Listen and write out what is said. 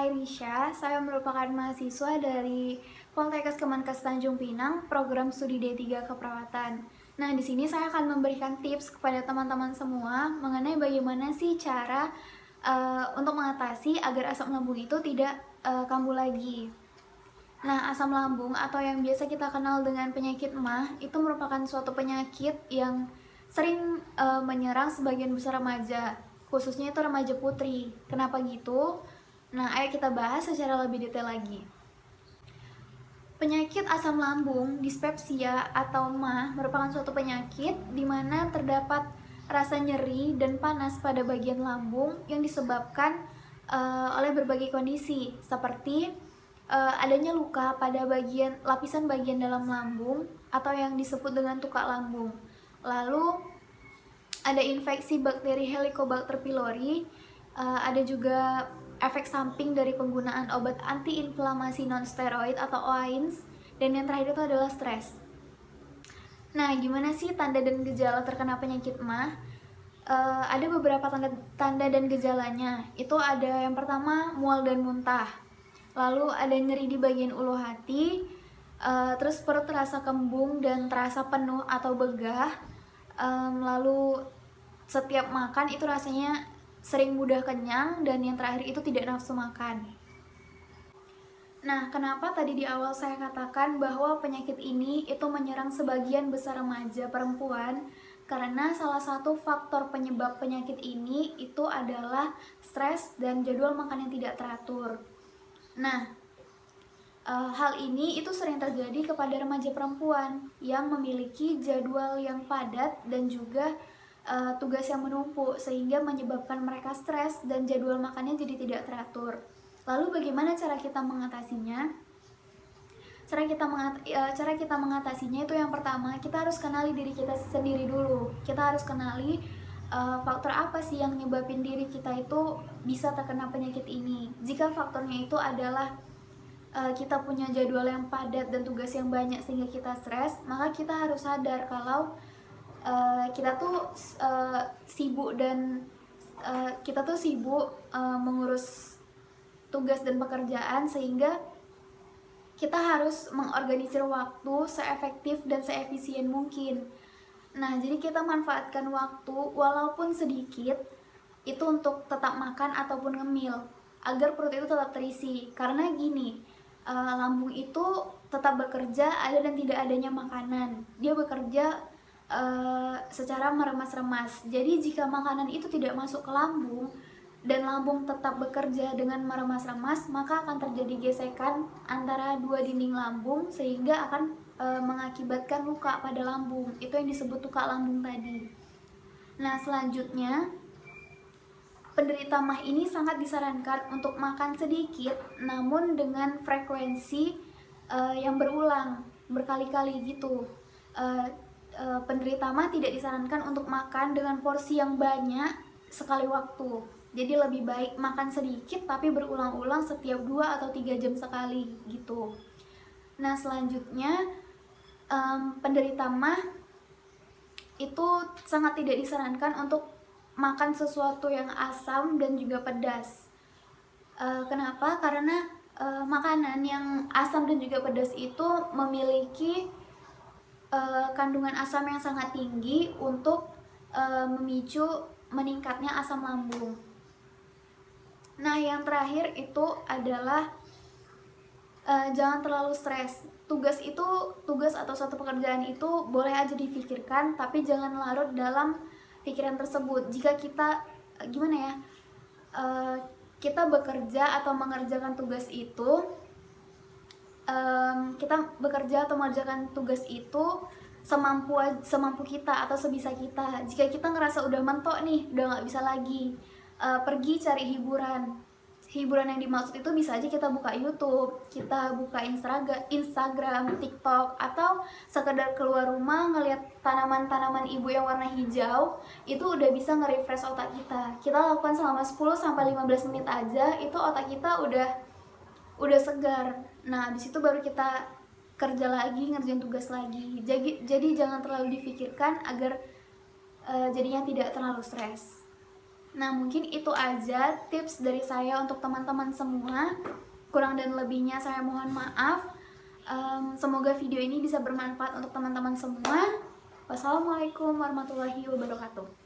Airisha, saya merupakan mahasiswa dari Poltekkes Kemenkes Tanjung Pinang, program studi D3 Keperawatan. Nah, di sini saya akan memberikan tips kepada teman-teman semua mengenai bagaimana sih cara untuk mengatasi agar asam lambung itu tidak kambuh lagi. Nah, asam lambung atau yang biasa kita kenal dengan penyakit MAH itu merupakan suatu penyakit yang sering menyerang sebagian besar remaja, khususnya itu remaja putri. Kenapa gitu? Nah, ayo kita bahas secara lebih detail lagi. Penyakit asam lambung, dispepsia atau MAH merupakan suatu penyakit di mana terdapat rasa nyeri dan panas pada bagian lambung yang disebabkan oleh berbagai kondisi seperti adanya luka pada lapisan bagian dalam lambung atau yang disebut dengan tukak lambung. Lalu ada infeksi bakteri Helicobacter pylori, ada juga efek samping dari penggunaan obat antiinflamasi non-steroid atau OAINS, dan yang terakhir itu adalah stres. Nah, gimana sih tanda dan gejala terkena penyakit MAH? Ada beberapa tanda dan gejalanya. Itu ada yang pertama, mual dan muntah. Lalu ada nyeri di bagian ulu hati, terus perut terasa kembung dan terasa penuh atau begah. Lalu setiap makan itu rasanya sering mudah kenyang, dan yang terakhir itu tidak nafsu makan. Nah, kenapa tadi di awal saya katakan bahwa penyakit ini itu menyerang sebagian besar remaja perempuan? Karena salah satu faktor penyebab penyakit ini itu adalah stres dan jadwal makan yang tidak teratur. Nah, hal ini itu sering terjadi kepada remaja perempuan yang memiliki jadwal yang padat dan juga tugas yang menumpuk, sehingga menyebabkan mereka stres dan jadwal makannya jadi tidak teratur. Lalu bagaimana cara kita mengatasinya? Cara kita mengatasinya itu yang pertama, kita harus kenali diri kita sendiri dulu. Kita harus kenali faktor apa sih yang nyebabin diri kita itu bisa terkena penyakit ini. Jika faktornya itu adalah kita punya jadwal yang padat dan tugas yang banyak sehingga kita stres, maka kita harus sadar kalau kita tuh sibuk mengurus tugas dan pekerjaan, sehingga kita harus mengorganisir waktu seefektif dan seefisien mungkin. Nah, jadi kita manfaatkan waktu walaupun sedikit itu untuk tetap makan ataupun ngemil agar perut itu tetap terisi. Karena gini, lambung itu tetap bekerja ada dan tidak adanya makanan. Dia bekerja secara meremas-remas. Jadi jika makanan itu tidak masuk ke lambung dan lambung tetap bekerja dengan meremas-remas, maka akan terjadi gesekan antara dua dinding lambung sehingga akan mengakibatkan luka pada lambung. Itu yang disebut tukak lambung tadi. Nah, selanjutnya penderita MAH ini sangat disarankan untuk makan sedikit namun dengan frekuensi yang berulang berkali-kali gitu. Penderita MAH tidak disarankan untuk makan dengan porsi yang banyak sekali waktu. Jadi lebih baik makan sedikit tapi berulang-ulang setiap 2 atau 3 jam sekali gitu. Nah, selanjutnya penderita MAH itu sangat tidak disarankan untuk makan sesuatu yang asam dan juga pedas. Kenapa? Karena makanan yang asam dan juga pedas itu memiliki kandungan asam yang sangat tinggi untuk memicu meningkatnya asam lambung. Nah, yang terakhir itu adalah jangan terlalu stres. Tugas atau suatu pekerjaan itu boleh aja difikirkan, tapi jangan larut dalam pikiran tersebut. Jika kita kita bekerja atau mengerjakan tugas itu, semampu kita atau sebisa kita. Jika kita ngerasa udah mentok nih, udah nggak bisa lagi, pergi cari hiburan. Hiburan yang dimaksud itu bisa aja kita buka YouTube, kita buka Instagram, TikTok, atau sekedar keluar rumah ngelihat tanaman-tanaman ibu yang warna hijau, itu udah bisa nge-refresh otak kita. Kita lakukan selama 10-15 menit aja, itu otak kita udah segar. Nah, habis itu baru kita kerja lagi, ngerjain tugas lagi. Jadi jangan terlalu difikirkan agar jadinya tidak terlalu stres. Nah, mungkin itu aja tips dari saya untuk teman-teman semua. Kurang dan lebihnya saya mohon maaf. Semoga video ini bisa bermanfaat untuk teman-teman semua. Wassalamualaikum warahmatullahi wabarakatuh.